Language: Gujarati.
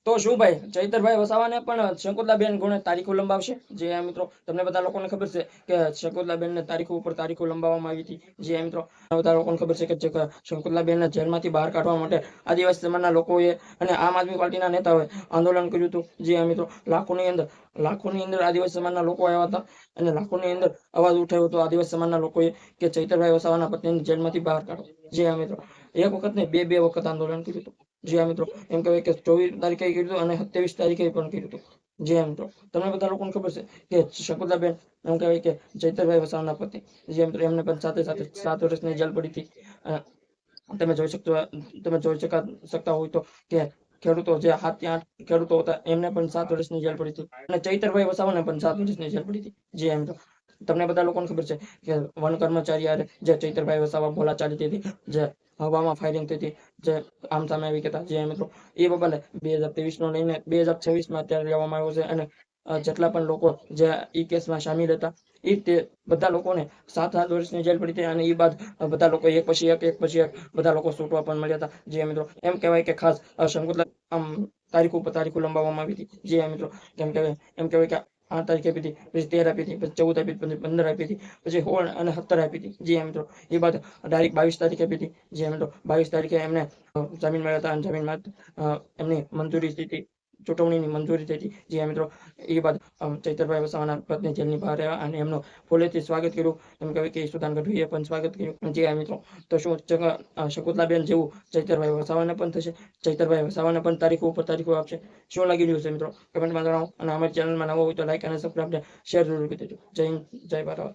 તો શું ભાઈ ચૈતરભાઈ વસાવાને પણ શકુંતલાબેન ગુણે તારીખો લંબાવશે? જે આ મિત્રો તમને બધા લોકોને ખબર છે કે શકુંતલાબેનને તારીખો ઉપર તારીખો લંબાવવામાં આવી હતી. જે મિત્રો બધા લોકોને ખબર છે કે શકુંતલાબેનને જેલમાંથી બહાર કાઢવા માટે આદિવાસી સમાજના લોકોએ અને આમ આદમી પાર્ટીના નેતાઓએ આંદોલન કર્યું હતું. જે મિત્રો લાખોની અંદર આદિવાસી સમાજના લોકો આવ્યા હતા અને લાખોની અંદર અવાજ ઉઠાવ્યો હતો આદિવાસી સમાજના લોકોએ કે ચૈતરભાઈ વસાવાના પત્નીને જેલમાંથી બહાર કાઢો. જે મિત્રો એક વખત ને બે વખત આંદોલન કર્યું હતું. જે મિત્રો એમ કહેવાય કે 24 તારીખે કર્યું હતું અને 27 તારીખે પણ કર્યું હતું. જે મિત્રો તમને બધા લોકોને ખબર છે કે શકુંતલાબેન એમ કહેવાય કે ચૈતરભાઈ વસાવાના પતિ જે મિત્રો એમને પણ સાથે 7 વર્ષની જેલ પડી હતી. તમે જોઈ શકતા હોય તો કે ખેડૂતો જે 7 થી 8 ખેડૂતો હતા એમને પણ 7 વર્ષની જેલ પડી હતી અને ચૈતરભાઈ વસાવાને પણ 7 વર્ષની જેલ પડી હતી. જે મિત્રો તમને બધા લોકોને ખબર છે કે વન કર્મચારી યારે જે ચૈતરભાઈ વસાવા બોલાચાલી હતી, જે હવામાં ફાયરિંગ થઈ હતી, જે આમ સામે આવી કહેતા. જે મિત્રો એ બાબતે 2023 નો લઈને 2026 અત્યારે લેવામાં આવ્યો છે અને જેટલા પણ લોકો જે ઈ કેસમાં સામેલ હતા એ તે બધા લોકોને 7 વર્ષની જેલ પડી હતી અને એ બાદ બધા લોકો એક પછી એક બધા લોકો છૂટવા પણ મળ્યા હતા. જે મિત્રો એમ કહેવાય કે ખાસ શકુંતલા તારીખો ઉપર તારીખો લંબાવવામાં આવી હતી. જે મિત્રો એમ કહેવાય કે 8 તારીખે આપી હતી, પછી 13 આપી હતી, પછી 14 આપી હતી, પછી 15 આપી હતી, પછી 16 અને 17 આપી હતી. જે મિત્રો એ બાદ ડાયરેક્ટ 22 તારીખે આપી હતી. જે મિત્રો 22 તારીખે એમને જામીન મળ્યા હતા અને જામીનમાં એમની મંજૂરી થઈ હતી, ચૂંટણીની મંજૂરી થઈ હતી. જે મિત્રો એ બાદ ચૈતરભાઈ વસાવાના પત્ની જેલની બહાર આવ્યા અને એમનું ફૂલેથી સ્વાગત કર્યું. એમ કહેવાય કે ઈશુદાન ગઢવીએ પણ સ્વાગત કર્યું. જે મિત્રો તો શું શકુંતલાબેન જેવું ચૈતરભાઈ વસાવાને પણ થશે? ચૈતરભાઈ વસાવાને પણ તારીખો ઉપર તારીખો આપશે? શું લાગી રહ્યું છે મિત્રો કમેન્ટમાં જણાવો અને અમારી ચેનલમાં નવો હોય તો લાઈક અને સબસ્ક્રાઇબ શેર જરૂર કરી દેજો. જય હિન્દ, જય ભારત.